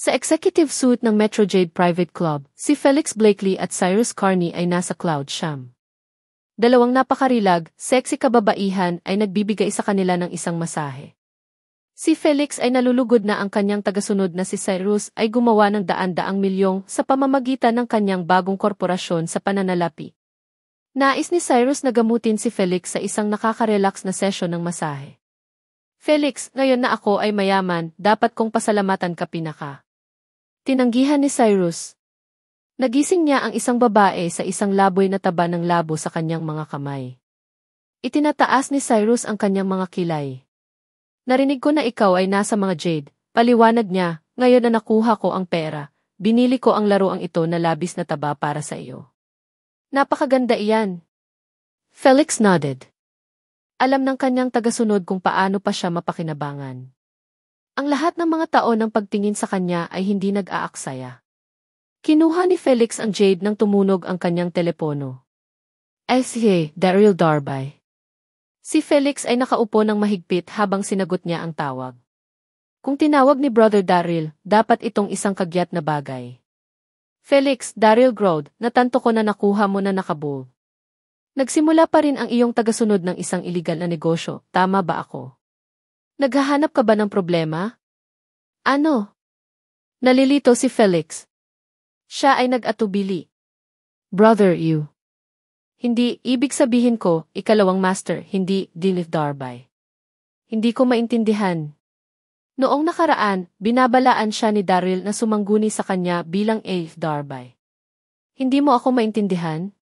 Sa executive suite ng Metro Jade Private Club, si Felix Blakely at Cyrus Carney ay nasa cloud siyam. Dalawang napakarilag, sexy kababaihan ay nagbibigay sa kanila ng isang masahe. Si Felix ay nalulugod na ang kanyang tagasunod na si Cyrus ay gumawa ng daan-daang milyong sa pamamagitan ng kanyang bagong korporasyon sa pananalapi. Nais ni Cyrus na gamutin si Felix sa isang nakaka-relax na session ng masahe. Felix, ngayon na ako ay mayaman, dapat kong pasalamatan ka pinaka. Tinanggihan ni Cyrus. Nagising niya ang isang babae sa isang laboy na taba ng labo sa kanyang mga kamay. Itinataas ni Cyrus ang kanyang mga kilay. Narinig ko na ikaw ay nasa mga jade, paliwanag niya, ngayon na nakuha ko ang pera, binili ko ang laruang ito na labis na taba para sa iyo. Napakaganda iyan. Felix nodded. Alam ng kanyang tagasunod kung paano pa siya mapakinabangan. Ang lahat ng mga tao ng pagtingin sa kanya ay hindi nag-aaksaya. Kinuha ni Felix ang jade nang tumunog ang kanyang telepono. S.A. Daryl Darby. Si Felix ay nakaupo ng mahigpit habang sinagot niya ang tawag. Kung tinawag ni Brother Daryl, dapat itong isang kagyat na bagay. Felix, Daryl Grode, natanto ko na nakuha mo na nakabull. Nagsimula pa rin ang iyong tagasunod ng isang iligal na negosyo, tama ba ako? Naghahanap ka ba ng problema? Ano? Nalilito si Felix. Siya ay nag-atubili. Brother, you. Hindi, ibig sabihin ko, ikalawang master, hindi, Dilith Darby. Hindi ko maintindihan. Noong nakaraan, binabalaan siya ni Daryl na sumangguni sa kanya bilang Eighth Darby. Hindi mo ako maintindihan?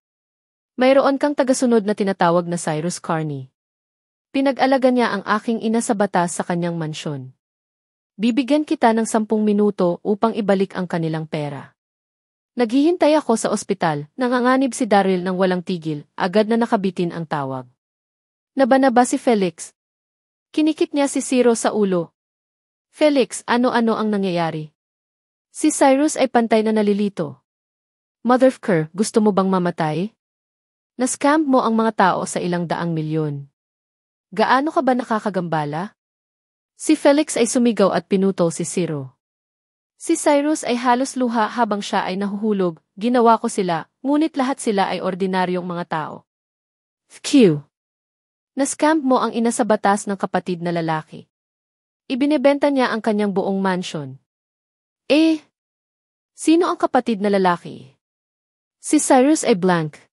Mayroon kang tagasunod na tinatawag na Cyrus Carney. Pinag-alaga niya ang aking ina sa batas sa kanyang mansyon. Bibigyan kita ng 10 minuto upang ibalik ang kanilang pera. Naghihintay ako sa ospital, nanganganib si Daryl ng walang tigil, agad na nakabitin ang tawag. Nabanaba si Felix. Kinikit niya si Ciro sa ulo. Felix, ano-ano ang nangyayari? Si Cyrus ay pantay na nalilito. Motherfucker, gusto mo bang mamatay? Nascam mo ang mga tao sa ilang daang milyon. Gaano ka ba nakakagambala? Si Felix ay sumigaw at pinutol si Ciro. Si Cyrus ay halos luha habang siya ay nahuhulog, ginawa ko sila, ngunit lahat sila ay ordinaryong mga tao. Q. Nascam mo ang ina sa batas ng kapatid na lalaki. Ibinebenta niya ang kanyang buong mansion. Sino ang kapatid na lalaki? Si Cyrus ay blank.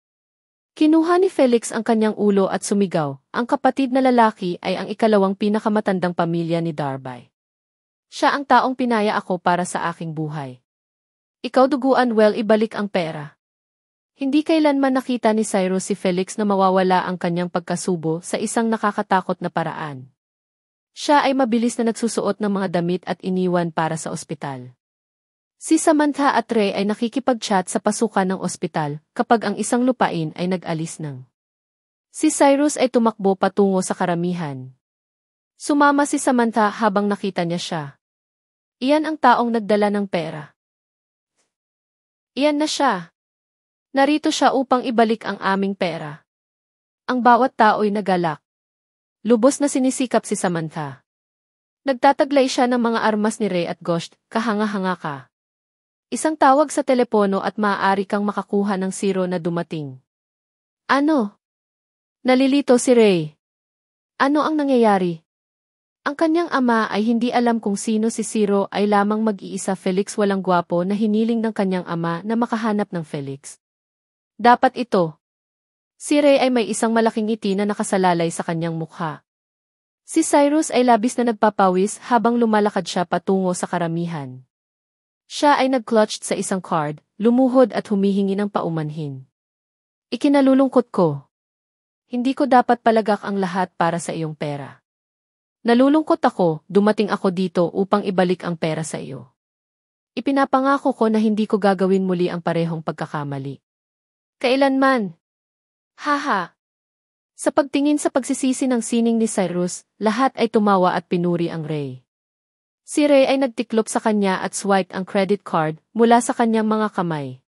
Kinuha ni Felix ang kanyang ulo at sumigaw, ang kapatid na lalaki ay ang ikalawang pinakamatandang pamilya ni Darby. Siya ang taong pinaya ako para sa aking buhay. Ikaw duguan ibalik ang pera. Hindi kailanman nakita ni Cyrus si Felix na mawawala ang kanyang pagkasubo sa isang nakakatakot na paraan. Siya ay mabilis na nagsusuot ng mga damit at iniwan para sa ospital. Si Samantha at Ray ay nakikipag-chat sa pasukan ng ospital kapag ang isang lupain ay nag-alis ng. Si Cyrus ay tumakbo patungo sa karamihan. Sumama si Samantha habang nakita niya siya. Iyan ang taong nagdala ng pera. Iyan na siya. Narito siya upang ibalik ang aming pera. Ang bawat tao'y nagalak. Lubos na sinisikap si Samantha. Nagtataglay siya ng mga armas ni Ray at Ghost, kahanga-hanga ka. Isang tawag sa telepono at maaari kang makakuha ng Ciro na dumating. Ano? Nalilito si Ray. Ano ang nangyayari? Ang kanyang ama ay hindi alam kung sino si Ciro ay lamang mag-iisa Felix walang gwapo na hiniling ng kanyang ama na makahanap ng Felix. Dapat ito. Si Ray ay may isang malaking ngiti na nakasalalay sa kanyang mukha. Si Cyrus ay labis na nagpapawis habang lumalakad siya patungo sa karamihan. Siya ay nag-clutched sa isang card, lumuhod at humihingi ng paumanhin. Ikinalulungkot ko. Hindi ko dapat palagak ang lahat para sa iyong pera. Nalulungkot ako, dumating ako dito upang ibalik ang pera sa iyo. Ipinapangako ko na hindi ko gagawin muli ang parehong pagkakamali. Kailanman. Haha. Sa pagtingin sa pagsisisi ng sining ni Cyrus, lahat ay tumawa at pinuri ang Ray. Si Ray ay nagtiklop sa kanya at swiped ang credit card mula sa kanyang mga kamay.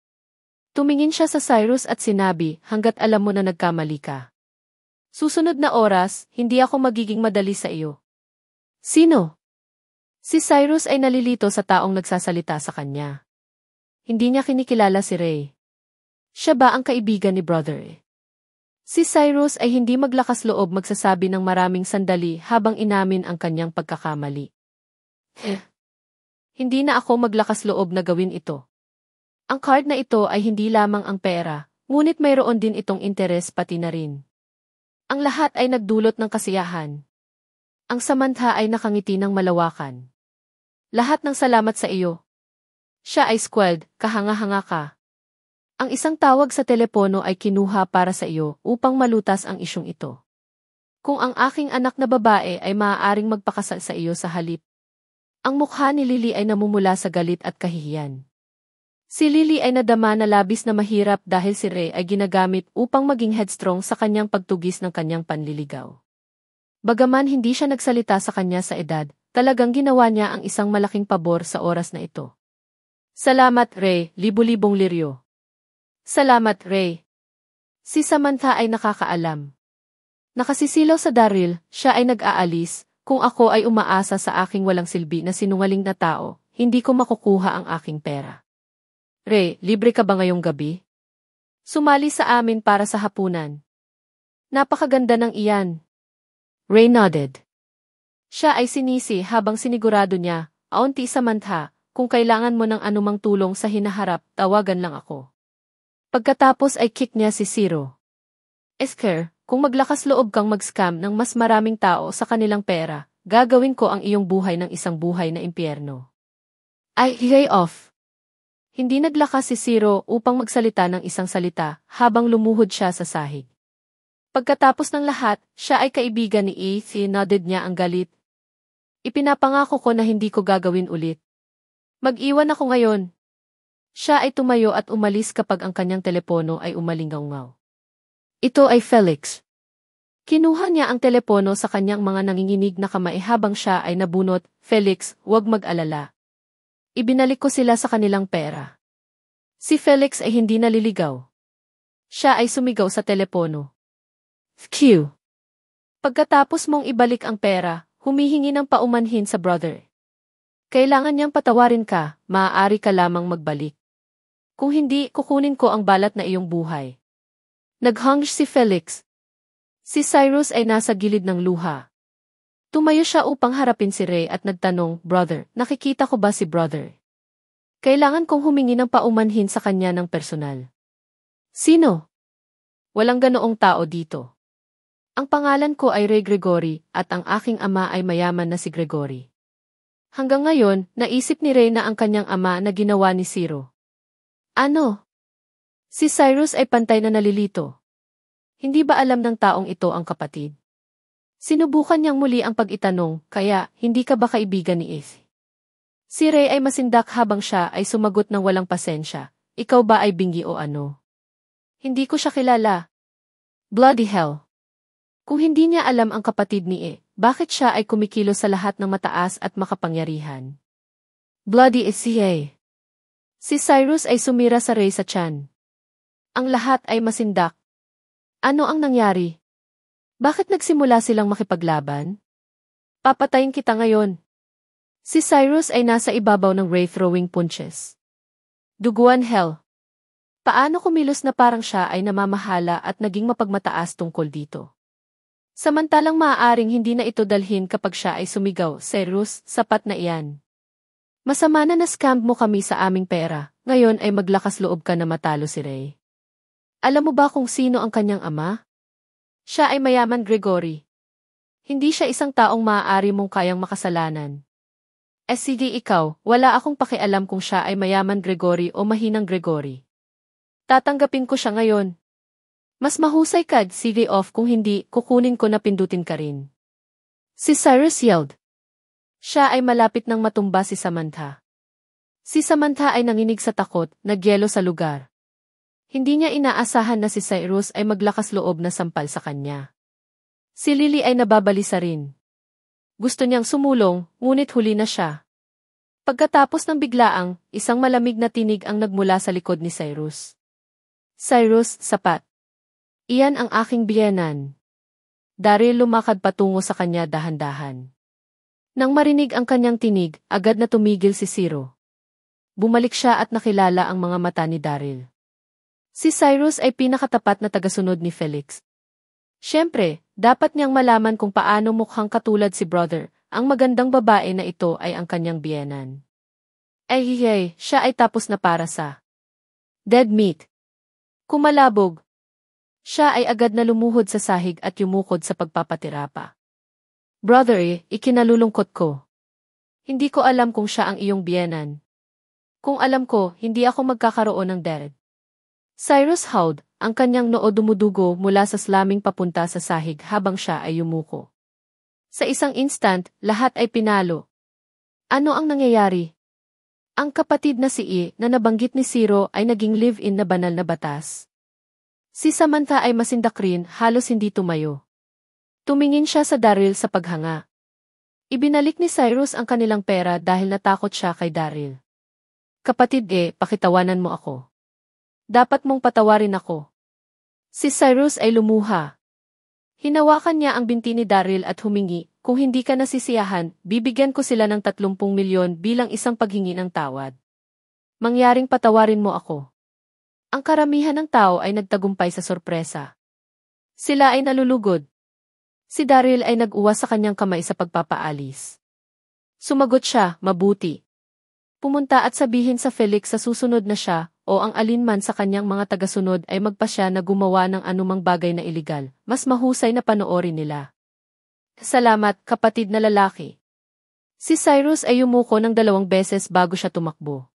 Tumingin siya sa Cyrus at sinabi, hanggat alam mo na nagkamali ka. Susunod na oras, hindi ako magiging madali sa iyo. Sino? Si Cyrus ay nalilito sa taong nagsasalita sa kanya. Hindi niya kinikilala si Ray. Siya ba ang kaibigan ni brother? Si Cyrus ay hindi maglakas loob magsasabi ng maraming sandali habang inamin ang kanyang pagkakamali. Hindi na ako maglakas loob na gawin ito. Ang card na ito ay hindi lamang ang pera, ngunit mayroon din itong interes pati na rin. Ang lahat ay nagdulot ng kasiyahan. Ang Samantha ay nakangiti ng malawakan. Lahat ng salamat sa iyo. Siya ay squalled, kahanga-hanga ka. Ang isang tawag sa telepono ay kinuha para sa iyo upang malutas ang isyong ito. Kung ang aking anak na babae ay maaaring magpakasal sa iyo sa halip. Ang mukha ni Lily ay namumula sa galit at kahihiyan. Si Lily ay nadama na labis na mahirap dahil si Ray ay ginagamit upang maging headstrong sa kanyang pagtugis ng kanyang panliligaw. Bagaman hindi siya nagsalita sa kanya sa edad, talagang ginawa niya ang isang malaking pabor sa oras na ito. Salamat, Ray, libu-libong liryo. Salamat, Ray. Si Samantha ay nakakaalam. Nakasisilaw sa Daryl, siya ay nag-aalis, kung ako ay umaasa sa aking walang silbi na sinungaling na tao, hindi ko makukuha ang aking pera. Ray, libre ka ba ngayong gabi? Sumali sa amin para sa hapunan. Napakaganda ng iyan. Ray nodded. Siya ay sinisi habang sinigurado niya, auntie Samantha, kung kailangan mo ng anumang tulong sa hinaharap, tawagan lang ako. Pagkatapos ay kick niya si Zero. Esker, kung maglakas loob kang mag-scam ng mas maraming tao sa kanilang pera, gagawin ko ang iyong buhay ng isang buhay na impyerno. Ay, lay off. Hindi naglakas si Zero upang magsalita ng isang salita habang lumuhod siya sa sahig. Pagkatapos ng lahat, siya ay kaibigan ni Ethan, nodded niya ang galit. Ipinapangako ko na hindi ko gagawin ulit. Mag-iwan ako ngayon. Siya ay tumayo at umalis kapag ang kanyang telepono ay umalingaw-ngaw. Ito ay Felix. Kinuha niya ang telepono sa kanyang mga nanginginig na kamay habang siya ay nabunot. Felix, huwag mag-alala. Ibinalik ko sila sa kanilang pera. Si Felix ay hindi naliligaw. Siya ay sumigaw sa telepono. Q. Pagkatapos mong ibalik ang pera, humihingi ng paumanhin sa brother. Kailangan niyang patawarin ka, maaari ka lamang magbalik. Kung hindi, kukunin ko ang balat na iyong buhay. Naghang si Felix. Si Cyrus ay nasa gilid ng luha. Tumayo siya upang harapin si Ray at nagtanong, brother, nakikita ko ba si brother? Kailangan kong humingi ng paumanhin sa kanya ng personal. Sino? Walang ganoong tao dito. Ang pangalan ko ay Ray Gregory at ang aking ama ay mayaman na si Gregory. Hanggang ngayon, naisip ni Ray na ang kanyang ama na ginawa ni Zero. Ano? Si Cyrus ay pantay na nalilito. Hindi ba alam ng taong ito ang kapatid? Sinubukan niyang muli ang pag-itanong, kaya, hindi ka ba kaibigan ni Eth? Si Ray ay masindak habang siya ay sumagot ng walang pasensya. Ikaw ba ay bingi o ano? Hindi ko siya kilala. Bloody hell. Kung hindi niya alam ang kapatid ni E, bakit siya ay kumikilos sa lahat ng mataas at makapangyarihan? Bloody is siya. Si Cyrus ay sumira sa Ray sa tiyan. Ang lahat ay masindak. Ano ang nangyari? Bakit nagsimula silang makipaglaban? Papatayin kita ngayon. Si Cyrus ay nasa ibabaw ng Ray throwing punches. Duguan hell. Paano kumilos na parang siya ay namamahala at naging mapagmataas tungkol dito? Samantalang maaaring hindi na ito dalhin kapag siya ay sumigaw, Cyrus, sapat na iyan. Masama na na-scam mo kami sa aming pera, ngayon ay maglakas loob ka na matalo si Ray. Alam mo ba kung sino ang kanyang ama? Siya ay mayaman Gregory. Hindi siya isang taong maaari mong kayang makasalanan. Sige ikaw, wala akong pakialam kung siya ay mayaman Gregory o mahinang Gregory. Tatanggapin ko siya ngayon. Mas mahusay ka, sige off kung hindi, kukunin ko na pindutin ka rin. Si Cyrus yelled. Siya ay malapit nang matumba si Samantha. Si Samantha ay nanginig sa takot, nagyelo sa lugar. Hindi niya inaasahan na si Cyrus ay maglakas loob na sampal sa kanya. Si Lily ay nababalisa rin. Gusto niyang sumulong, ngunit huli na siya. Pagkatapos ng biglaang, isang malamig na tinig ang nagmula sa likod ni Cyrus. Cyrus, sapat. Iyan ang aking biyenan. Daryl lumakad patungo sa kanya dahan-dahan. Nang marinig ang kanyang tinig, agad na tumigil si Zero. Bumalik siya at nakilala ang mga mata ni Daryl. Si Cyrus ay pinakatapat na tagasunod ni Felix. Siyempre, dapat niyang malaman kung paano mukhang katulad si brother, ang magandang babae na ito ay ang kanyang biyenan. Ay, siya ay tapos na para sa dead meat. Kumalabog. Siya ay agad na lumuhod sa sahig at yumukod sa pagpapatira pa. Brother, ikinalulungkot ko. Hindi ko alam kung siya ang iyong biyenan. Kung alam ko, hindi ako magkakaroon ng dead. Cyrus howled, ang kanyang noo dumudugo mula sa slamming papunta sa sahig habang siya ay yumuko. Sa isang instant, lahat ay pinalo. Ano ang nangyayari? Ang kapatid na si E na nabanggit ni Zero ay naging live-in na banal na batas. Si Samantha ay masindak rin, halos hindi tumayo. Tumingin siya sa Daryl sa paghanga. Ibinalik ni Cyrus ang kanilang pera dahil natakot siya kay Daryl. Kapatid pakitawanan mo ako. Dapat mong patawarin ako. Si Cyrus ay lumuha. Hinawakan niya ang binti ni Daryl at humingi, kung hindi ka nasisiyahan, bibigyan ko sila ng 30 milyon bilang isang paghingi ng tawad. Mangyaring patawarin mo ako. Ang karamihan ng tao ay nagtagumpay sa sorpresa. Sila ay nalulugod. Si Daryl ay nag-uwas sa kanyang kamay sa pagpapaalis. Sumagot siya, mabuti. Pumunta at sabihin sa Felix sa susunod na siya, o ang alinman sa kanyang mga tagasunod ay magpasya na gumawa ng anumang bagay na iligal, mas mahusay na panoorin nila. Salamat, kapatid na lalaki. Si Cyrus ay yumuko ng 2 beses bago siya tumakbo.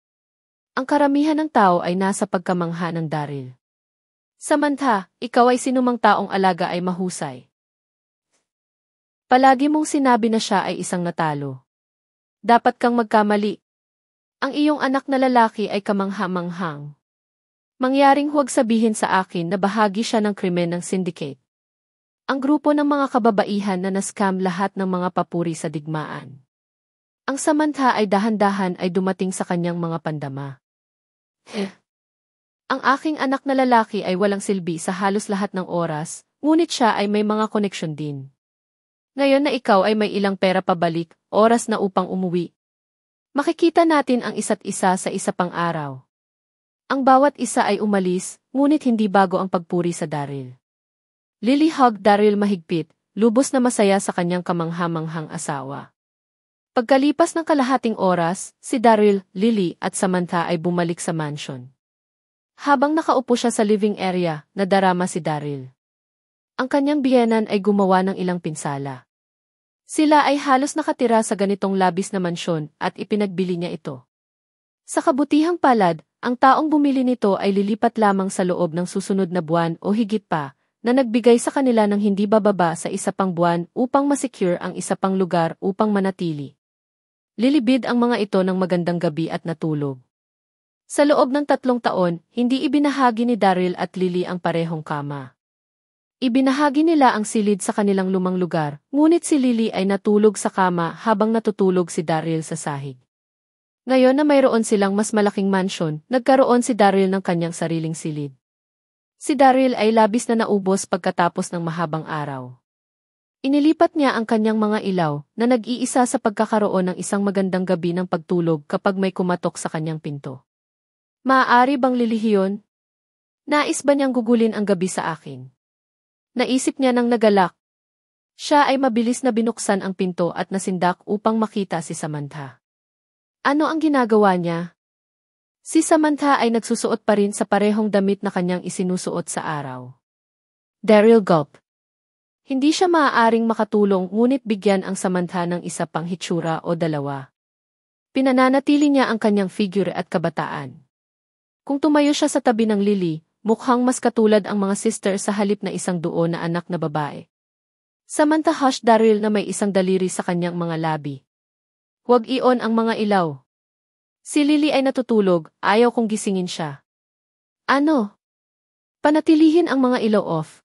Ang karamihan ng tao ay nasa pagkamangha ng Daryl. Samantha, ikaw ay sinumang taong alaga ay mahusay. Palagi mong sinabi na siya ay isang natalo. Dapat kang magkamali. Ang iyong anak na lalaki ay kamangha-manghang. Mangyaring huwag sabihin sa akin na bahagi siya ng krimen ng syndicate. Ang grupo ng mga kababaihan na nascam lahat ng mga papuri sa digmaan. Ang Samantha ay dahan-dahan ay dumating sa kanyang mga pandama. Ang aking anak na lalaki ay walang silbi sa halos lahat ng oras, ngunit siya ay may mga koneksyon din. Ngayon na ikaw ay may ilang pera pabalik, oras na upang umuwi. Makikita natin ang isa't isa sa isa pang araw. Ang bawat isa ay umalis, ngunit hindi bago ang pagpuri sa Daryl. Lily hugged Daryl mahigpit, lubos na masaya sa kanyang kamangha-manghang asawa. Pagkalipas ng kalahating oras, si Daryl, Lily at Samantha ay bumalik sa mansion. Habang nakaupo siya sa living area, nadarama si Daryl. Ang kanyang biyenan ay gumawa ng ilang pinsala. Sila ay halos nakatira sa ganitong labis na mansyon at ipinagbili niya ito. Sa kabutihang palad, ang taong bumili nito ay lilipat lamang sa loob ng susunod na buwan o higit pa, na nagbigay sa kanila ng hindi bababa sa isa pang buwan upang masecure ang isa pang lugar upang manatili. Lilibid ang mga ito ng magandang gabi at natulog. Sa loob ng 3 taon, hindi ibinahagi ni Daryl at Lily ang parehong kama. Ibinahagi nila ang silid sa kanilang lumang lugar, ngunit si Lily ay natulog sa kama habang natutulog si Daryl sa sahig. Ngayon na mayroon silang mas malaking mansyon, nagkaroon si Daryl ng kanyang sariling silid. Si Daryl ay labis na naubos pagkatapos ng mahabang araw. Inilipat niya ang kanyang mga ilaw na nag-iisa sa pagkakaroon ng isang magandang gabi ng pagtulog kapag may kumatok sa kanyang pinto. Maaari bang lilihiyon? Nais ba niyang gugulin ang gabi sa akin? Naisip niya nang nagalak. Siya ay mabilis na binuksan ang pinto at nasindak upang makita si Samantha. Ano ang ginagawa niya? Si Samantha ay nagsusuot pa rin sa parehong damit na kanyang isinusuot sa araw. Daryl gulped. Hindi siya maaaring makatulong ngunit bigyan ang Samantha ng isa pang hitsura o 2. Pinananatili niya ang kanyang figure at kabataan. Kung tumayo siya sa tabi ng Lily, mukhang mas katulad ang mga sister sa halip na isang duo na anak na babae. Samantha hushed Daryl na may isang daliri sa kanyang mga labi. Huwag ion ang mga ilaw. Si Lily ay natutulog, ayaw kong gisingin siya. Ano? Panatilihin ang mga ilaw off.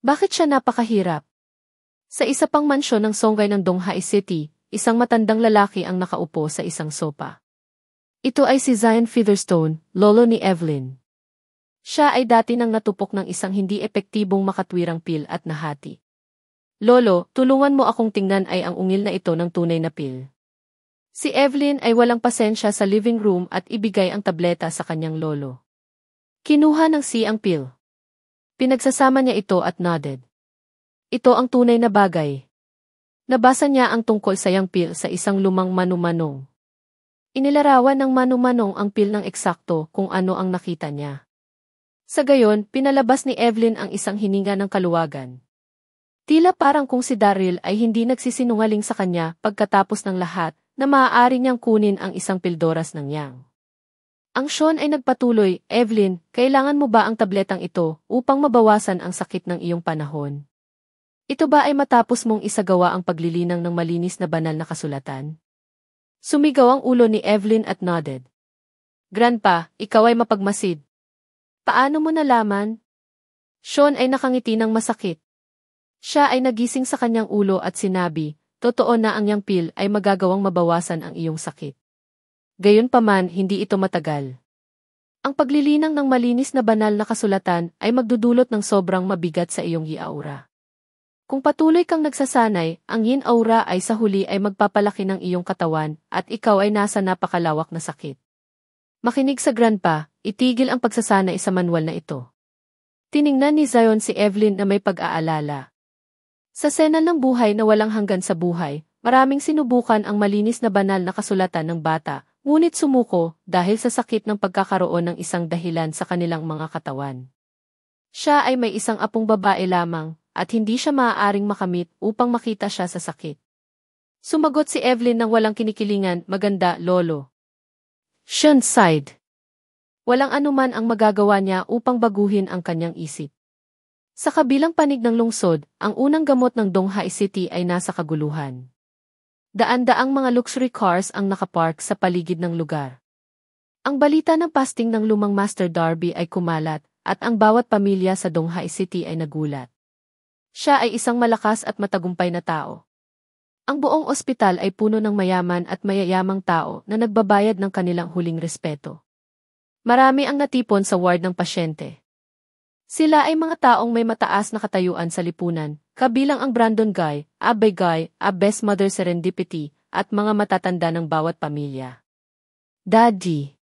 Bakit siya napakahirap? Sa isa pang mansyon ng Songgay ng Donghai City, isang matandang lalaki ang nakaupo sa isang sopa. Ito ay si Zion Featherstone, lolo ni Evelyn. Siya ay dati nang natupok ng isang hindi epektibong makatwirang pil at nahati. Lolo, tulungan mo akong tingnan ay ang ungil na ito ng tunay na pill. Si Evelyn ay walang pasensya sa living room at ibigay ang tableta sa kanyang lolo. Kinuha ng si ang pill. Pinagsasama niya ito at nodded. Ito ang tunay na bagay. Nabasa niya ang tungkol sa yang pill sa isang lumang manumanong. Inilarawan ng manumanong ang pill ng eksakto kung ano ang nakita niya. Sa gayon, pinalabas ni Evelyn ang isang hininga ng kaluwagan. Tila parang kung si Daryl ay hindi nagsisinungaling sa kanya pagkatapos ng lahat na maaari niyang kunin ang isang pildoras ng yang. Ang Sean ay nagpatuloy, Evelyn, kailangan mo ba ang tabletang ito upang mabawasan ang sakit ng iyong panahon? Ito ba ay matapos mong isagawa ang paglilinang ng malinis na banal na kasulatan? Sumigaw ang ulo ni Evelyn at nodded. Grandpa, ikaw ay mapagmasid. Paano mo nalaman? Sean ay nakangiti ng masakit. Siya ay nagising sa kanyang ulo at sinabi, totoo na ang yang pill ay magagawang mabawasan ang iyong sakit. Gayunpaman, hindi ito matagal. Ang paglilinang ng malinis na banal na kasulatan ay magdudulot ng sobrang mabigat sa iyong yi-aura. Kung patuloy kang nagsasanay, ang yin-aura ay sa huli ay magpapalaki ng iyong katawan at ikaw ay nasa napakalawak na sakit. Makinig sa grandpa, itigil ang pagsasanay sa manual na ito. Tiningnan ni Zion si Evelyn na may pag-aalala. Sa sena ng buhay na walang hanggan sa buhay, maraming sinubukan ang malinis na banal na kasulatan ng bata, ngunit sumuko dahil sa sakit ng pagkakaroon ng isang dahilan sa kanilang mga katawan. Siya ay may isang apong babae lamang, at hindi siya maaaring makamit upang makita siya sa sakit. Sumagot si Evelyn ng walang kinikilingan, maganda, lolo. Sean sighed. Walang anuman ang magagawa niya upang baguhin ang kanyang isip. Sa kabilang panig ng lungsod, ang unang gamot ng Donghai City ay nasa kaguluhan. Daan-daang mga luxury cars ang nakapark sa paligid ng lugar. Ang balita ng pasting ng lumang Master Darby ay kumalat, at ang bawat pamilya sa Donghai City ay nagulat. Siya ay isang malakas at matagumpay na tao. Ang buong ospital ay puno ng mayaman at mayayamang tao na nagbabayad ng kanilang huling respeto. Marami ang natipon sa ward ng pasyente. Sila ay mga taong may mataas na katayuan sa lipunan, kabilang ang Brandon Guy, Abay Guy, a Best Mother Serendipity, at mga matatanda ng bawat pamilya. Daddy.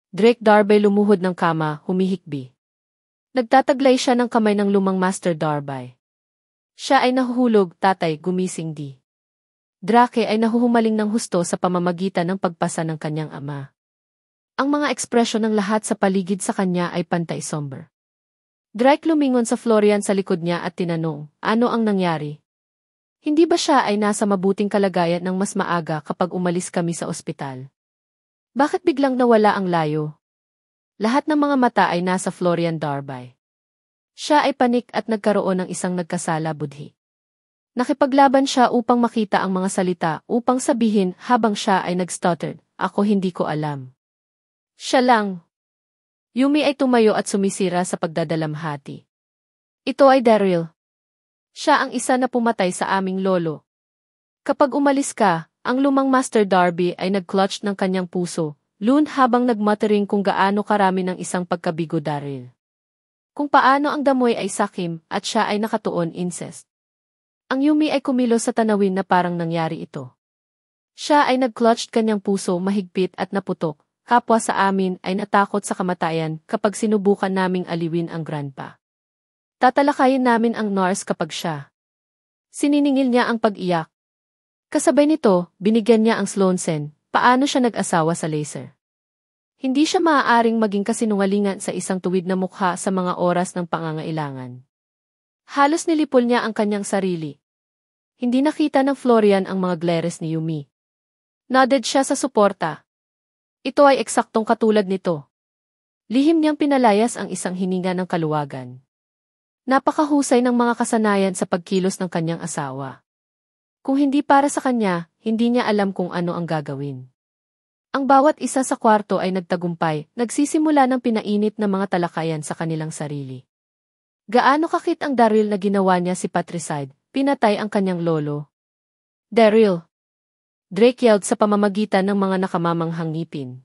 Drake Darby lumuhod ng kama, humihikbi. Nagtataglay siya ng kamay ng lumang Master Darby. Siya ay nahuhulog, tatay, gumising di. Drake ay nahuhumaling ng husto sa pamamagitan ng pagpasa ng kanyang ama. Ang mga ekspresyon ng lahat sa paligid sa kanya ay pantay somber. Drake lumingon sa Florian sa likod niya at tinanong, ano ang nangyari? Hindi ba siya ay nasa mabuting kalagayan ng mas maaga kapag umalis kami sa ospital? Bakit biglang nawala ang layo? Lahat ng mga mata ay nasa Florian Darby. Siya ay panik at nagkaroon ng isang nagkasala budhi. Nakipaglaban siya upang makita ang mga salita upang sabihin habang siya ay nag-stuttered, ako hindi ko alam. Siya lang. Yumi ay tumayo at sumisira sa pagdadalamhati. Ito ay Daryl. Siya ang isa na pumatay sa aming lolo. Kapag umalis ka, ang lumang Master Darby ay nag-clutch ng kanyang puso, lun habang nagmuttering kung gaano karami ng isang pagkabigo Daryl. Kung paano ang damoy ay sakim at siya ay nakatuon incest. Ang Yumi ay kumilos sa tanawin na parang nangyari ito. Siya ay nag-clutched kanyang puso mahigpit at naputok. Kapwa sa amin ay natakot sa kamatayan kapag sinubukan naming aliwin ang grandpa. Tatalakayin namin ang nurse kapag siya. Sininingil niya ang pag-iyak. Kasabay nito, binigyan niya ang Sloansen, paano siya nag-asawa sa laser. Hindi siya maaaring maging kasinungalingan sa isang tuwid na mukha sa mga oras ng pangangailangan. Halos nilipol niya ang kanyang sarili. Hindi nakita ng Florian ang mga glares ni Yumi. Nodded siya sa suporta. Ito ay eksaktong katulad nito. Lihim niyang pinalayas ang isang hininga ng kaluwagan. Napakahusay ng mga kasanayan sa pagkilos ng kanyang asawa. Kung hindi para sa kanya, hindi niya alam kung ano ang gagawin. Ang bawat isa sa kwarto ay nagtagumpay, nagsisimula ng pinainit na mga talakayan sa kanilang sarili. Gaano kakit ang Daryl na ginawa niya si patricide, pinatay ang kanyang lolo. Daryl! Drake yelled sa pamamagitan ng mga nakamamanghang ngipin.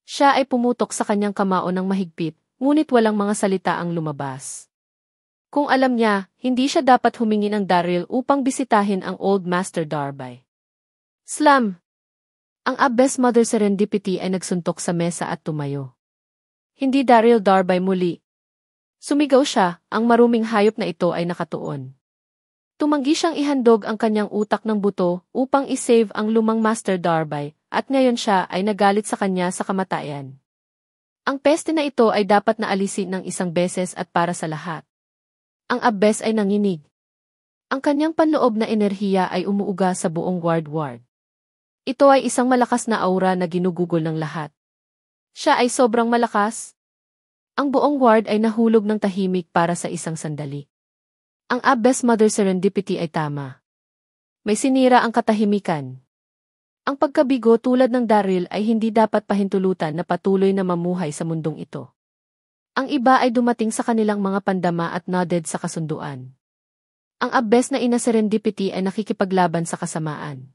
Siya ay pumutok sa kanyang kamao ng mahigpit, ngunit walang mga salita ang lumabas. Kung alam niya, hindi siya dapat humingi ng Daryl upang bisitahin ang Old Master Darby. Slam! Ang Abbess Mother Serendipity ay nagsuntok sa mesa at tumayo. Hindi Daryl Darby muli. Sumigaw siya, ang maruming hayop na ito ay nakatuon. Tumanggi siyang ihandog ang kanyang utak ng buto upang isave ang lumang Master Darby, at ngayon siya ay nagalit sa kanya sa kamatayan. Ang peste na ito ay dapat na alisin ng isang beses at para sa lahat. Ang Abbess ay nanginig. Ang kanyang panloob na enerhiya ay umuuga sa buong ward. Ito ay isang malakas na aura na ginugugol ng lahat. Siya ay sobrang malakas. Ang buong ward ay nahulog ng tahimik para sa isang sandali. Ang Abbess Mother Serendipity ay tama. May sinira ang katahimikan. Ang pagkabigo tulad ng Daryl ay hindi dapat pahintulutan na patuloy na mamuhay sa mundong ito. Ang iba ay dumating sa kanilang mga pandama at nodded sa kasunduan. Ang Abbess na ina Serendipity ay nakikipaglaban sa kasamaan.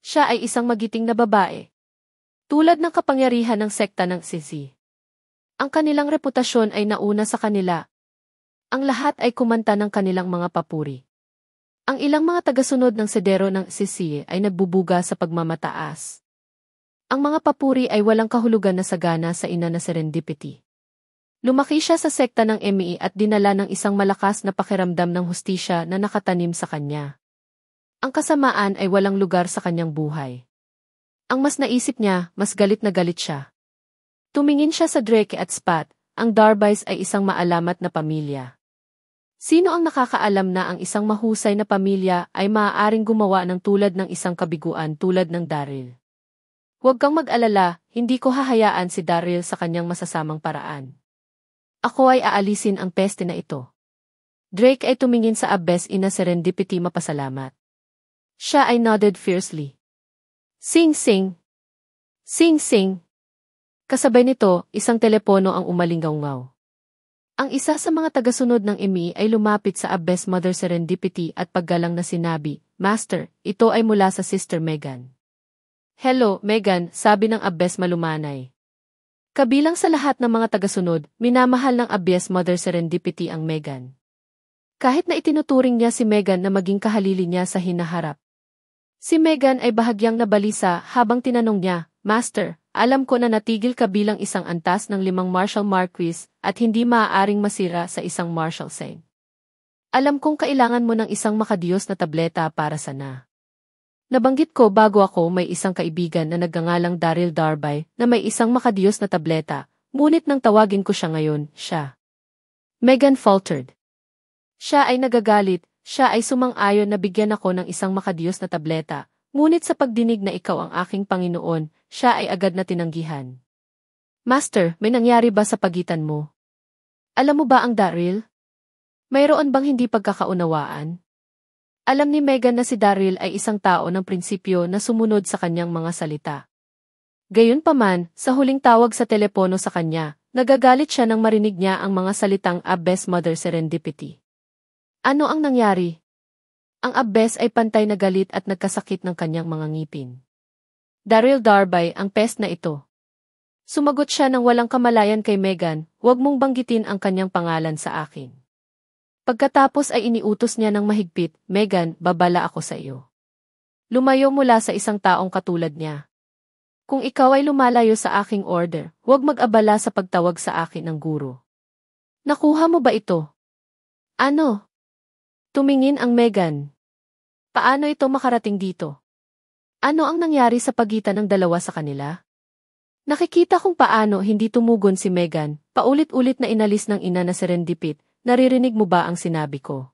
Siya ay isang magiting na babae. Tulad ng kapangyarihan ng sekta ng Sisi. Ang kanilang reputasyon ay nauna sa kanila. Ang lahat ay kumanta ng kanilang mga papuri. Ang ilang mga tagasunod ng sedero ng Sisi ay nagbubuga sa pagmamataas. Ang mga papuri ay walang kahulugan na sagana sa ina na Serendipity. Lumaki siya sa sekta ng ME at dinala ng isang malakas na pakiramdam ng hustisya na nakatanim sa kanya. Ang kasamaan ay walang lugar sa kanyang buhay. Ang mas naisip niya, mas galit na galit siya. Tumingin siya sa Drake at Spat, ang Darbys ay isang maalamat na pamilya. Sino ang nakakaalam na ang isang mahusay na pamilya ay maaaring gumawa ng tulad ng isang kabiguan tulad ng Daryl? Huwag kang mag-alala, hindi ko hahayaan si Daryl sa kanyang masasamang paraan. Ako ay aalisin ang peste na ito. Drake ay tumingin sa Abbess ina Serendipity mapasalamat. Siya ay nodded fiercely. Sing-sing! Sing-sing! Kasabay nito, isang telepono ang umalingaw-ngaw. Ang isa sa mga tagasunod ng ME ay lumapit sa Abbess Mother Serendipity at paggalang na sinabi, Master, ito ay mula sa Sister Megan. Hello, Megan, sabi ng Abbess malumanay. Kabilang sa lahat ng mga tagasunod, minamahal ng Abbess Mother Serendipity ang Megan. Kahit na itinuturing niya si Megan na maging kahalili niya sa hinaharap. Si Megan ay bahagyang nabalisa habang tinanong niya, Master, alam ko na natigil ka bilang isang antas ng 5 Marshal Marquis at hindi maaaring masira sa isang Marshal Saint. Alam kong kailangan mo ng isang makadiyos na tableta para sana. Nabanggit ko bago ako may isang kaibigan na nagngangalang Daryl Darby na may isang makadiyos na tableta, ngunit nang tawagin ko siya ngayon, siya. Megan faltered. Siya ay nagagalit, siya ay sumang-ayon na bigyan ako ng isang makadiyos na tableta, ngunit sa pagdinig na ikaw ang aking Panginoon, siya ay agad na tinanggihan. Master, may nangyari ba sa pagitan mo? Alam mo ba ang Daryl? Mayroon bang hindi pagkakaunawaan? Alam ni Megan na si Daryl ay isang tao ng prinsipyo na sumunod sa kanyang mga salita. Gayunpaman, sa huling tawag sa telepono sa kanya, nagagalit siya nang marinig niya ang mga salitang Abbess Mother Serendipity. Ano ang nangyari? Ang Abbess ay pantay na galit at nagkasakit ng kanyang mga ngipin. Daryl Darby, ang pest na ito. Sumagot siya ng walang kamalayan kay Megan, huwag mong banggitin ang kanyang pangalan sa akin. Pagkatapos ay iniutos niya ng mahigpit, Megan, babala ako sa iyo. Lumayo mula sa isang taong katulad niya. Kung ikaw ay lumalayo sa aking order, huwag mag-abala sa pagtawag sa akin ng guro. Nakuha mo ba ito? Ano? Tumingin ang Megan. Paano ito makarating dito? Ano ang nangyari sa pagitan ng dalawa sa kanila? Nakikita kung paano hindi tumugon si Megan, paulit-ulit na inalis ng ina na Serendipity, naririnig mo ba ang sinabi ko?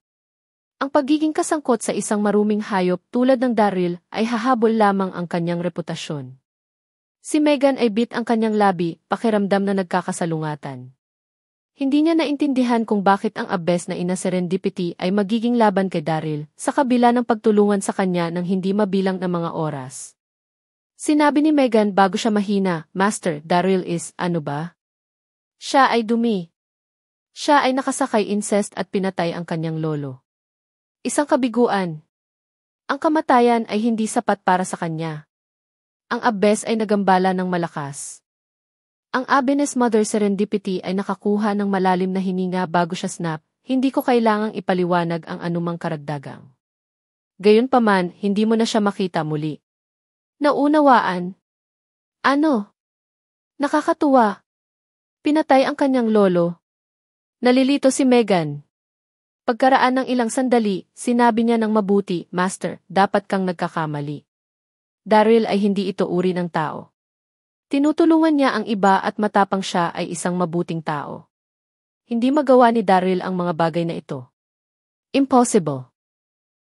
Ang pagiging kasangkot sa isang maruming hayop tulad ng Daryl ay hahabol lamang ang kanyang reputasyon. Si Megan ay bit ang kanyang labi, pakiramdam na nagkakasalungatan. Hindi niya naintindihan kung bakit ang Abbess na ina Serendipity ay magiging laban kay Daryl, sa kabila ng pagtulungan sa kanya ng hindi mabilang na mga oras. Sinabi ni Megan bago siya mahina, Master, Daryl is, ano ba? Siya ay dumi. Siya ay nakasakay incest at pinatay ang kanyang lolo. Isang kabiguan. Ang kamatayan ay hindi sapat para sa kanya. Ang Abbess ay nagambala ng malakas. Ang Abbess Mother Serendipity ay nakakuha ng malalim na hininga bago siya snap, hindi ko kailangang ipaliwanag ang anumang karagdagang. Gayunpaman, hindi mo na siya makita muli. Naunawaan? Ano? Nakakatuwa. Pinatay ang kanyang lolo. Nalilito si Megan. Pagkaraan ng ilang sandali, sinabi niya ng mabuti, Master, dapat kang nagkakamali. Daryl ay hindi ito uri ng tao. Tinutulungan niya ang iba at matapang siya ay isang mabuting tao. Hindi magawa ni Daryl ang mga bagay na ito. Impossible.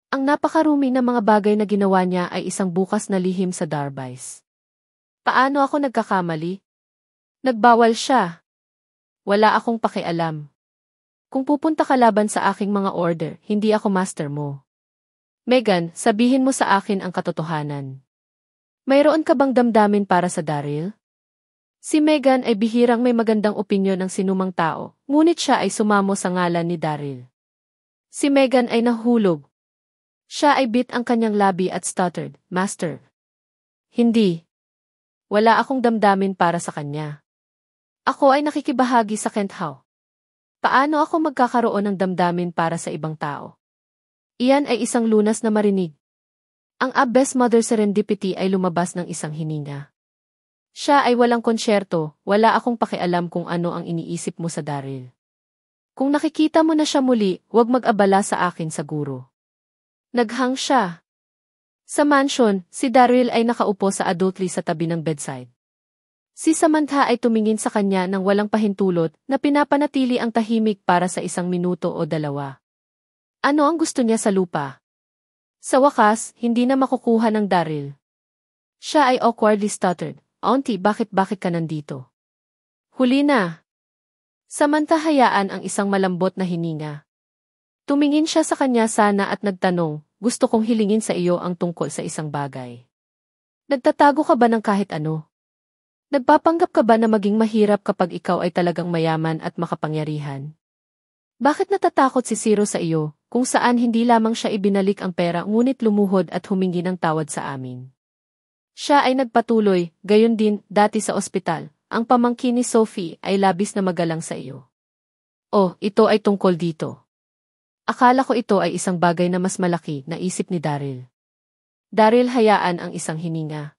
Ang napakarumi na mga bagay na ginawa niya ay isang bukas na lihim sa Darby's. Paano ako nagkakamali? Nagbawal siya. Wala akong pakialam. Kung pupunta ka laban sa aking mga order, hindi ako master mo. Megan, sabihin mo sa akin ang katotohanan. Mayroon ka bang damdamin para sa Daryl? Si Megan ay bihirang may magandang opinyon ng sinumang tao, ngunit siya ay sumamo sa ngalan ni Daryl. Si Megan ay nahulog. Siya ay bit ang kanyang labi at stuttered, Master. Hindi. Wala akong damdamin para sa kanya. Ako ay nakikibahagi sa Kenthaw. Paano ako magkakaroon ng damdamin para sa ibang tao? Iyan ay isang lunas na marinig. Ang Abbess Mother Serendipity ay lumabas ng isang hininga. Siya ay walang konsyerto, wala akong pakialam kung ano ang iniisip mo sa Daryl. Kung nakikita mo na siya muli, huwag mag-abala sa akin sa guro. Naghang siya. Sa mansion, si Daryl ay nakaupo sa adultly sa tabi ng bedside. Si Samantha ay tumingin sa kanya ng walang pahintulot na pinapanatili ang tahimik para sa 1 minuto o 2. Ano ang gusto niya sa lupa? Sa wakas, hindi na makukuha ng Daryl. Siya ay awkwardly stuttered, Auntie, bakit ka nandito? Huli na. Samantha hayaan ang isang malambot na hininga. Tumingin siya sa kanya sana at nagtanong, gusto kong hilingin sa iyo ang tungkol sa isang bagay. Nagtatago ka ba ng kahit ano? Nagpapanggap ka ba na maging mahirap kapag ikaw ay talagang mayaman at makapangyarihan? Bakit natatakot si Zero sa iyo, kung saan hindi lamang siya ibinalik ang pera ngunit lumuhod at humingi ng tawad sa amin? Siya ay nagpatuloy, gayon din, dati sa ospital, ang pamangkin ni Sophie ay labis na magalang sa iyo. Oh, ito ay tungkol dito. Akala ko ito ay isang bagay na mas malaki, naisip ni Daryl. Daryl hayaan ang isang hininga.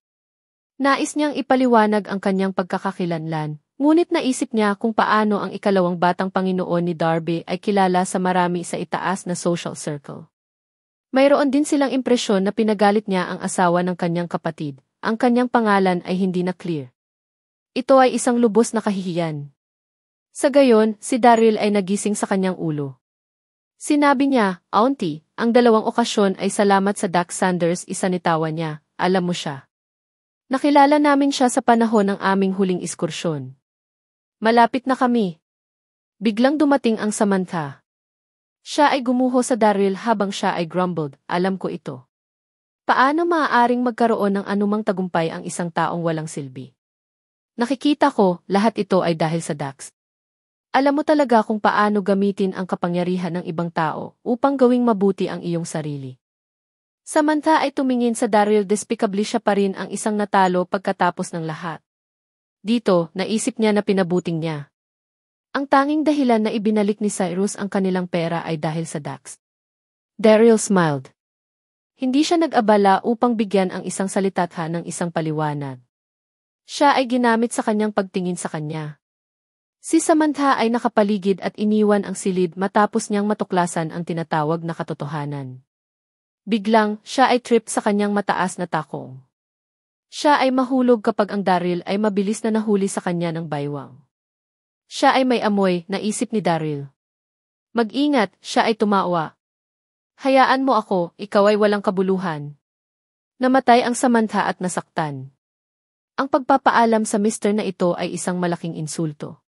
Nais niyang ipaliwanag ang kanyang pagkakakilanlan, ngunit naisip niya kung paano ang ikalawang batang Panginoon ni Darby ay kilala sa marami sa itaas na social circle. Mayroon din silang impresyon na pinagalit niya ang asawa ng kanyang kapatid, ang kanyang pangalan ay hindi na clear. Ito ay isang lubos na kahihiyan. Sa gayon, si Daryl ay nagising sa kanyang ulo. Sinabi niya, Auntie, ang 2 okasyon ay salamat sa Doc Sanders, isanitawan niya, alam mo siya. Nakilala namin siya sa panahon ng aming huling ekskursyon. Malapit na kami. Biglang dumating ang Samantha. Siya ay gumuho sa Daryl habang siya ay grumbled, alam ko ito. Paano maaaring magkaroon ng anumang tagumpay ang isang taong walang silbi? Nakikita ko, lahat ito ay dahil sa Dax. Alam mo talaga kung paano gamitin ang kapangyarihan ng ibang tao upang gawing mabuti ang iyong sarili. Samantha ay tumingin sa Daryl, despicably siya pa rin ang isang natalo pagkatapos ng lahat. Dito, naisip niya na pinabuting niya. Ang tanging dahilan na ibinalik ni Cyrus ang kanilang pera ay dahil sa Dax. Daryl smiled. Hindi siya nag-abala upang bigyan ang isang salitatha ng isang paliwanag. Siya ay ginamit sa kanyang pagtingin sa kanya. Si Samantha ay nakapaligid at iniwan ang silid matapos niyang matuklasan ang tinatawag na katotohanan. Biglang, siya ay trip sa kanyang mataas na takong. Siya ay mahulog kapag ang Daryl ay mabilis na nahuli sa kanya ng baywang. Siya ay may amoy, naisip ni Daryl. Mag-ingat, siya ay tumawa. Hayaan mo ako, ikaw ay walang kabuluhan. Namatay ang Samantha at nasaktan. Ang pagpapaalam sa mister na ito ay isang malaking insulto.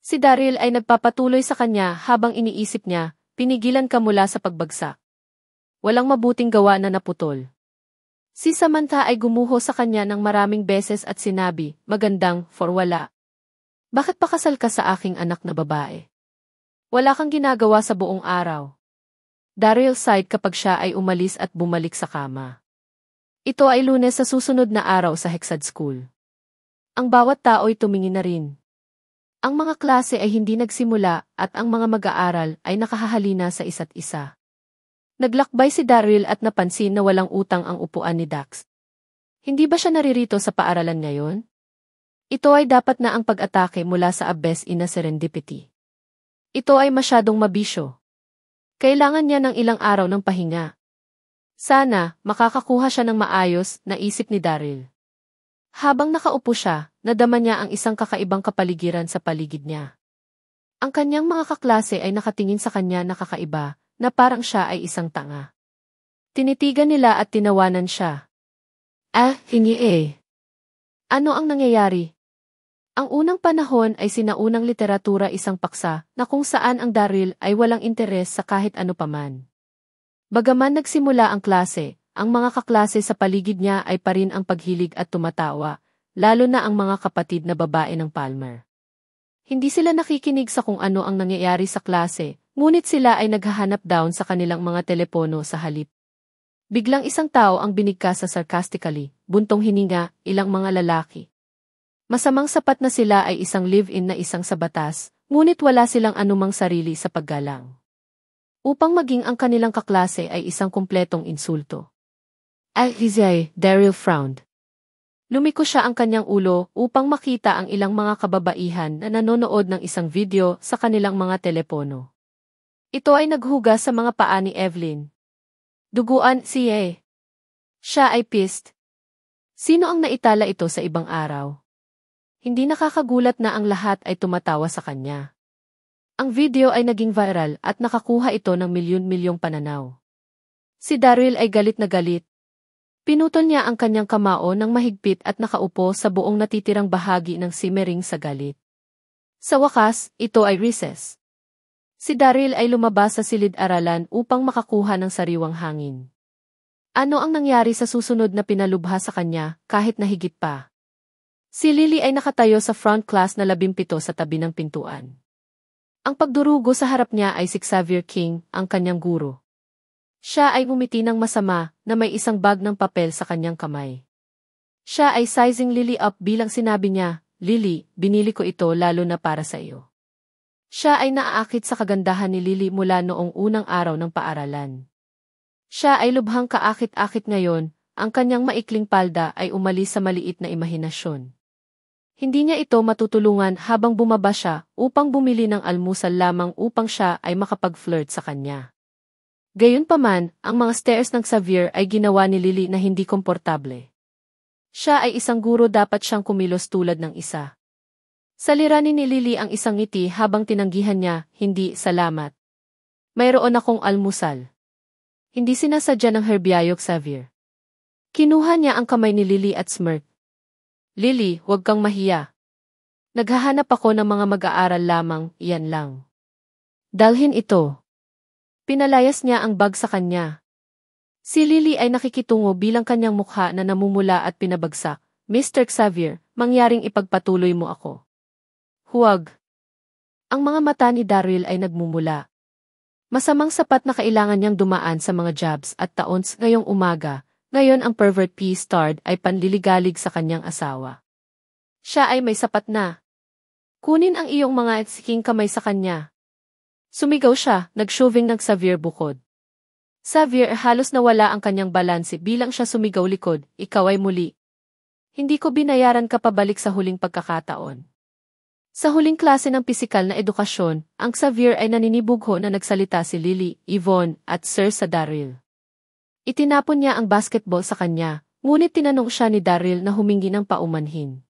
Si Daryl ay nagpapatuloy sa kanya habang iniisip niya, pinigilan ka mula sa pagbagsak. Walang mabuting gawa na naputol. Si Samantha ay gumuho sa kanya ng maraming beses at sinabi, magandang, for wala. Bakit pakasal ka sa aking anak na babae? Wala kang ginagawa sa buong araw. Daryl sighed kapag siya ay umalis at bumalik sa kama. Ito ay Lunes sa susunod na araw sa Hexad School. Ang bawat tao ay tumingin na rin. Ang mga klase ay hindi nagsimula at ang mga mag-aaral ay nakahahalina sa isa't isa. Naglakbay si Daryl at napansin na walang utang ang upuan ni Dax. Hindi ba siya naririto sa paaralan ngayon? Ito ay dapat na ang pag-atake mula sa abyss ina serendipity. Ito ay masyadong mabisyo. Kailangan niya ng ilang araw ng pahinga. Sana, makakakuha siya ng maayos, naisip ni Daryl. Habang nakaupo siya, nadama niya ang isang kakaibang kapaligiran sa paligid niya. Ang kanyang mga kaklase ay nakatingin sa kanya na kakaiba, na parang siya ay isang tanga. Tinitigan nila at tinawanan siya. Hingi eh. Ano ang nangyayari? Ang unang panahon ay sinaunang literatura isang paksa na kung saan ang Daryl ay walang interes sa kahit ano paman. Bagaman nagsimula ang klase, ang mga kaklase sa paligid niya ay pa rin ang paghilig at tumatawa, lalo na ang mga kapatid na babae ng Palmer. Hindi sila nakikinig sa kung ano ang nangyayari sa klase, ngunit sila ay naghahanap down sa kanilang mga telepono sa halip. Biglang isang tao ang binigkas sa sarcastically, buntong hininga, ilang mga lalaki. Masamang sapat na sila ay isang live-in na isang sa batas, ngunit wala silang anumang sarili sa paggalang. Upang maging ang kanilang kaklase ay isang kumpletong insulto. Daryl frowned. Lumiko siya ang kanyang ulo upang makita ang ilang mga kababaihan na nanonood ng isang video sa kanilang mga telepono. Ito ay naghugas sa mga paa ni Evelyn. Duguan siya. Siya ay pissed. Sino ang naitala ito sa ibang araw? Hindi nakakagulat na ang lahat ay tumatawa sa kanya. Ang video ay naging viral at nakakuha ito ng milyon-milyong pananaw. Si Daryl ay galit na galit. Pinutol niya ang kanyang kamao ng mahigpit at nakaupo sa buong natitirang bahagi ng simmering sa galit. Sa wakas, ito ay recess. Si Daryl ay lumabas sa silid-aralan upang makakuha ng sariwang hangin. Ano ang nangyari sa susunod na pinalubha sa kanya kahit na higit pa? Si Lily ay nakatayo sa front class na 17 sa tabi ng pintuan. Ang pagdurugo sa harap niya ay si Xavier King, ang kanyang guro. Siya ay ngumiti ng masama na may isang bag ng papel sa kanyang kamay. Siya ay sizing Lily up bilang sinabi niya, "Lily, binili ko ito lalo na para sa iyo." Siya ay naaakit sa kagandahan ni Lily mula noong unang araw ng paaralan. Siya ay lubhang kaakit-akit ngayon, ang kanyang maikling palda ay umalis sa maliit na imahinasyon. Hindi niya ito matutulungan habang bumaba siya upang bumili ng almusal lamang upang siya ay makapag-flirt sa kanya. Gayunpaman, ang mga stairs ng Xavier ay ginawa ni Lily na hindi komportable. Siya ay isang guro, dapat siyang kumilos tulad ng isa. Saliranin ni Lily ang isang ngiti habang tinanggihan niya, "Hindi, salamat. Mayroon akong almusal." Hindi sinasadya ng herbiyayok Xavier. Kinuha niya ang kamay ni Lily at smirk. "Lily, huwag kang mahiya. Naghahanap ako ng mga mag-aaral lamang, iyan lang. Dalhin ito." Pinalayas niya ang bag sa kanya. Si Lily ay nakikitungo bilang kanyang mukha na namumula at pinabagsak. "Mr. Xavier, mangyaring ipagpatuloy mo ako." "Huwag." Ang mga mata ni Daryl ay nagmumula. Masamang sapat na kailangan niyang dumaan sa mga jabs at taons ngayong umaga. Ngayon ang pervert P-starred ay panliligalig sa kanyang asawa. Siya ay may sapat na. Kunin ang iyong mga siking kamay sa kanya. Sumigaw siya, nag-shoving ng Xavier bukod. Xavier halos nawala ang kanyang balanse bilang siya sumigaw likod, "Ikaw ay muli. Hindi ko binayaran ka pabalik sa huling pagkakataon." Sa huling klase ng pisikal na edukasyon, ang Xavier ay naninibugho na nagsalita si Lily, Yvonne, at Sir sa Daryl. Itinapon niya ang basketball sa kanya, ngunit tinanong siya ni Daryl na humingi ng paumanhin.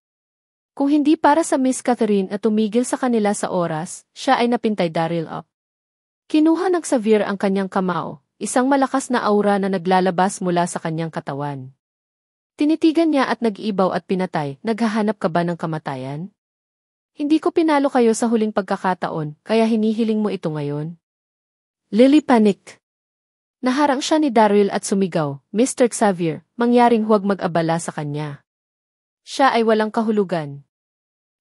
Kung hindi para sa Miss Catherine at tumigil sa kanila sa oras, siya ay napintay Daryl up. Kinuha ng Xavier ang kanyang kamao, isang malakas na aura na naglalabas mula sa kanyang katawan. Tinitigan niya at nag-ibaw at pinatay, "Naghahanap ka ba ng kamatayan? Hindi ko pinalo kayo sa huling pagkakataon, kaya hinihiling mo ito ngayon?" Lily panicked. Naharang siya ni Daryl at sumigaw, "Mr. Xavier, mangyaring huwag mag-abala sa kanya. Siya ay walang kahulugan."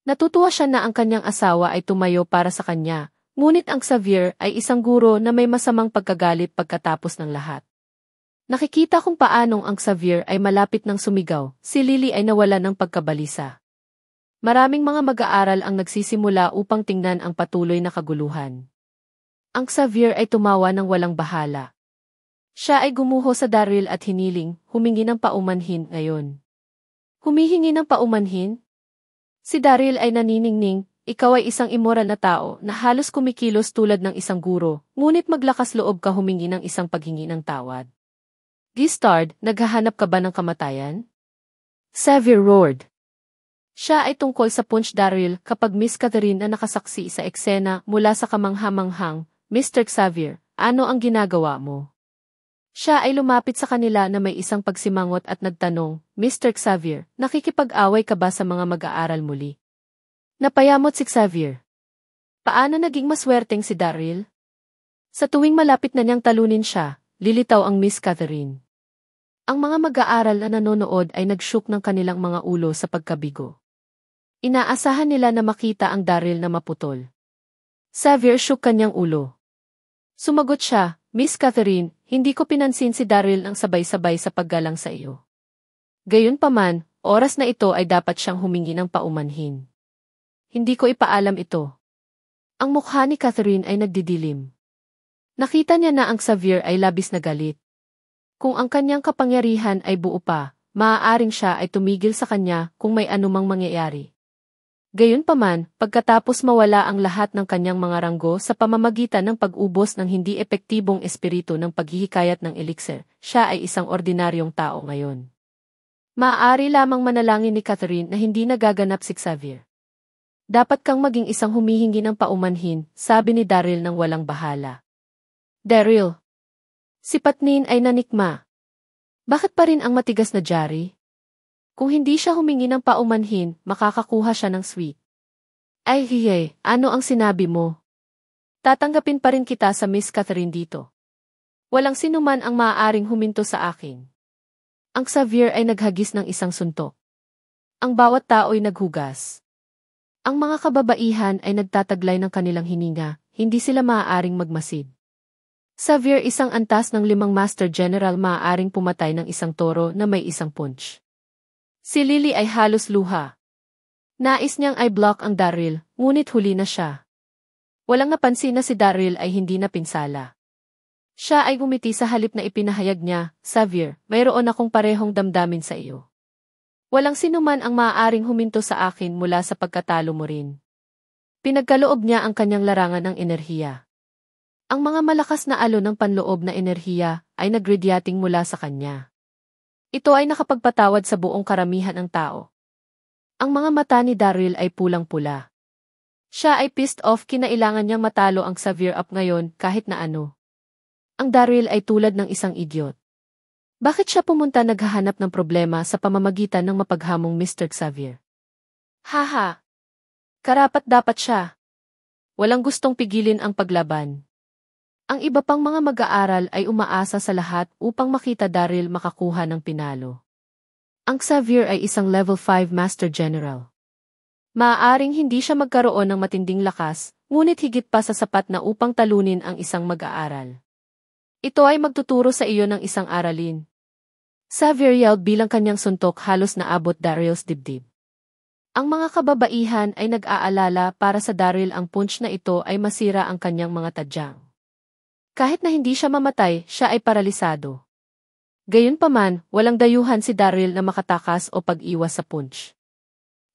Natutuwa siya na ang kanyang asawa ay tumayo para sa kanya, ngunit ang Xavier ay isang guro na may masamang pagkagalit pagkatapos ng lahat. Nakikita kung paanong ang Xavier ay malapit ng sumigaw, si Lily ay nawala ng pagkabalisa. Maraming mga mag-aaral ang nagsisimula upang tingnan ang patuloy na kaguluhan. Ang Xavier ay tumawa ng walang bahala. Siya ay gumuho sa Daryl at hiniling, humingi ng paumanhin ngayon. Humihingi ng paumanhin? Si Daryl ay naniningning, ikaw ay isang immoral na tao na halos kumikilos tulad ng isang guro, ngunit maglakas loob ka humingi ng isang paghingi ng tawad. Gistard, naghahanap ka ba ng kamatayan? Xavier roared. Siya ay tungkol sa punch Daryl kapag Miss Catherine na nakasaksi sa eksena mula sa kamanghamanghang, Mr. Xavier, ano ang ginagawa mo? Siya ay lumapit sa kanila na may isang pagsimangot at nagtanong, Mr. Xavier, nakikipag-away ka ba sa mga mag-aaral muli? Napayamot si Xavier. Paano naging maswerteng si Daryl? Sa tuwing malapit na niyang talunin siya, lilitaw ang Miss Catherine. Ang mga mag-aaral na nanonood ay nag-shook ng kanilang mga ulo sa pagkabigo. Inaasahan nila na makita ang Daryl na maputol. Xavier shook kanyang ulo. Sumagot siya, Miss Catherine, hindi ko pinansin si Daryl ng sabay-sabay sa paggalang sa iyo. Gayunpaman, oras na ito ay dapat siyang humingi ng paumanhin. Hindi ko ipaalam ito. Ang mukha ni Catherine ay nagdidilim. Nakita niya na ang Xavier ay labis na galit. Kung ang kanyang kapangyarihan ay buo pa, maaaring siya ay tumigil sa kanya kung may anumang mangyayari. Gayunpaman, pagkatapos mawala ang lahat ng kanyang mga ranggo sa pamamagitan ng pag-ubos ng hindi epektibong espiritu ng paghihikayat ng elixir, siya ay isang ordinaryong tao ngayon. Maaari lamang manalangin ni Catherine na hindi nagaganap si Xavier. Dapat kang maging isang humihingi ng paumanhin, sabi ni Daryl ng walang bahala. Daryl. Si Patnin ay nanikma. Bakit pa rin ang matigas na jari? Kung hindi siya humingi ng paumanhin, makakakuha siya ng sweet. Ay hiye, ano ang sinabi mo? Tatanggapin pa rin kita sa Miss Catherine dito. Walang sinuman ang maaaring huminto sa akin. Ang Xavier ay naghagis ng isang suntok. Ang bawat tao'y naghugas. Ang mga kababaihan ay nagtataglay ng kanilang hininga, hindi sila maaaring magmasid. Xavier, isang antas ng 5 Master General, maaaring pumatay ng isang toro na may isang punch. Si Lily ay halos luha. Nais niyang i-block ang Daryl, ngunit huli na siya. Walang napansin na si Daryl ay hindi napinsala. Siya ay gumiti sa halip na ipinahayag niya, Xavier, mayroon akong parehong damdamin sa iyo. Walang sinuman ang maaaring huminto sa akin mula sa pagkatalo mo rin. Pinagkaloob niya ang kanyang larangan ng enerhiya. Ang mga malakas na alon ng panloob na enerhiya ay nagredyating mula sa kanya. Ito ay nakapagpatawad sa buong karamihan ng tao. Ang mga mata ni Daryl ay pulang-pula. Siya ay pissed off, kinailangan niyang matalo ang Xavier up ngayon kahit na ano. Ang Daryl ay tulad ng isang idiot. Bakit siya pumunta naghahanap ng problema sa pamamagitan ng mapaghamong Mr. Xavier? Haha! Karapat-dapat siya. Walang gustong pigilin ang paglaban. Ang iba pang mga mag-aaral ay umaasa sa lahat upang makita Daryl makakuha ng pinalo. Ang Xavier ay isang level 5 Master General. Maaaring hindi siya magkaroon ng matinding lakas, ngunit higit pa sa sapat na upang talunin ang isang mag-aaral. Ito ay magtuturo sa iyo ng isang aralin. Xavier yelled bilang kanyang suntok halos naabot Daryl's dibdib. Ang mga kababaihan ay nag-aalala para sa Daryl ang punch na ito ay masira ang kanyang mga tadyang. Kahit na hindi siya mamatay, siya ay paralisado. Gayunpaman, walang dayuhan si Daryl na makatakas o pag-iwas sa punch.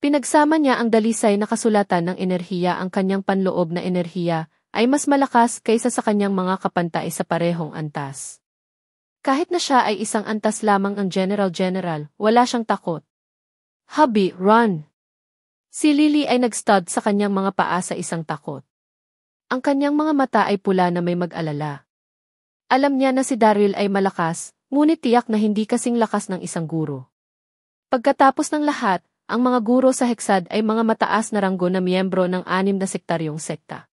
Pinagsama niya ang dalisay na kasulatan ng enerhiya, ang kanyang panloob na enerhiya ay mas malakas kaysa sa kanyang mga kapantay sa parehong antas. Kahit na siya ay isang antas lamang ang General, wala siyang takot. Hubby, run! Si Lily ay nag-stud sa kanyang mga paa sa isang takot. Ang kanyang mga mata ay pula na may mag-alala. Alam niya na si Daryl ay malakas, ngunit tiyak na hindi kasing lakas ng isang guro. Pagkatapos ng lahat, ang mga guro sa Hexad ay mga mataas na ranggo na miyembro ng 6 na sektaryong sekta.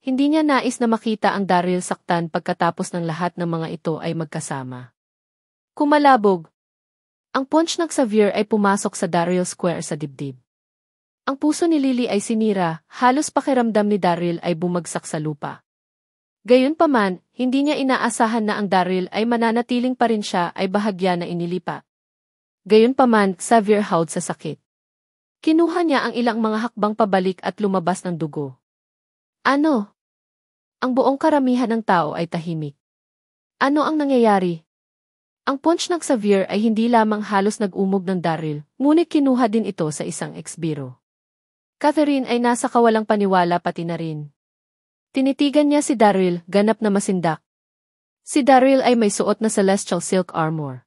Hindi niya nais na makita ang Daryl saktan pagkatapos ng lahat ng mga ito ay magkasama. Kumalabog. Ang punch ng Xavier ay pumasok sa Daryl Square sa dibdib. Ang puso ni Lily ay sinira, halos pakiramdam ni Daryl ay bumagsak sa lupa. Gayunpaman, hindi niya inaasahan na ang Daryl ay mananatiling pa rin siya ay bahagya na inilipa. Gayunpaman, Xavier howled sa sakit. Kinuha niya ang ilang mga hakbang pabalik at lumabas ng dugo. Ano? Ang buong karamihan ng tao ay tahimik. Ano ang nangyayari? Ang punch ng Xavier ay hindi lamang halos nag-umog ng Daryl, ngunit kinuha din ito sa isang ex-biro. Catherine ay nasa kawalang paniwala pati na rin. Tinitigan niya si Daryl, ganap na masindak. Si Daryl ay may suot na celestial silk armor.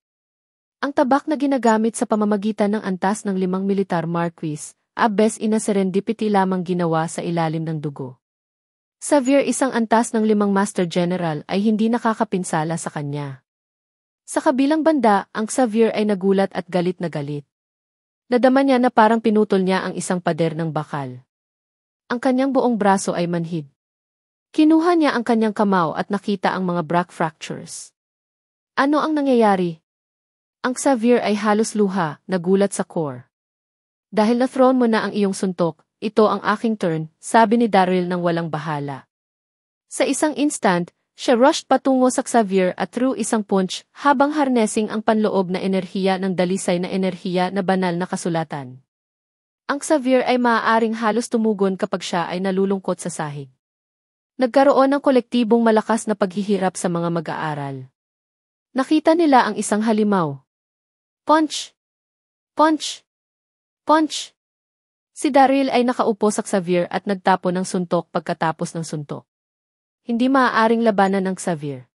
Ang tabak na ginagamit sa pamamagitan ng antas ng 5 militar marquis, abes ina serendipity lamang ginawa sa ilalim ng dugo. Xavier, isang antas ng 5 Master General, ay hindi nakakapinsala sa kanya. Sa kabilang banda, ang Xavier ay nagulat at galit na galit. Nadama niya na parang pinutol niya ang isang pader ng bakal. Ang kanyang buong braso ay manhid. Kinuha niya ang kanyang kamao at nakita ang mga back fractures. Ano ang nangyayari? Ang Xavier ay halos luha, nagulat sa core. Dahil na-thrown mo na ang iyong suntok, ito ang aking turn, sabi ni Daryl nang walang bahala. Sa isang instant, siya rushed patungo sa Xavier at threw isang punch habang harnessing ang panloob na enerhiya ng dalisay na enerhiya na banal na kasulatan. Ang Xavier ay maaaring halos tumugon kapag siya ay nalulungkot sa sahig. Nagkaroon ng kolektibong malakas na paghihirap sa mga mag-aaral. Nakita nila ang isang halimaw. Punch! Punch! Punch! Si Daryl ay nakaupo sa Xavier at nagtapo ng suntok pagkatapos ng suntok. Hindi maaaring labanan ng Xavier.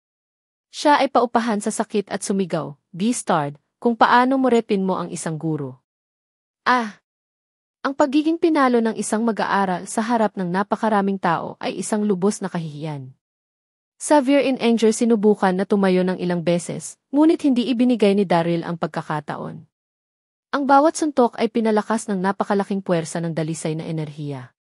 Siya ay paupahan sa sakit at sumigaw, "Beastard, kung paano mo repin mo ang isang guro." Ang pagiging pinalo ng isang mag-aaral sa harap ng napakaraming tao ay isang lubos na kahihiyan. Xavier in anger sinubukan na tumayo ng ilang beses, ngunit hindi ibinigay ni Daryl ang pagkakataon. Ang bawat suntok ay pinalakas ng napakalaking puwersa ng dalisay na enerhiya.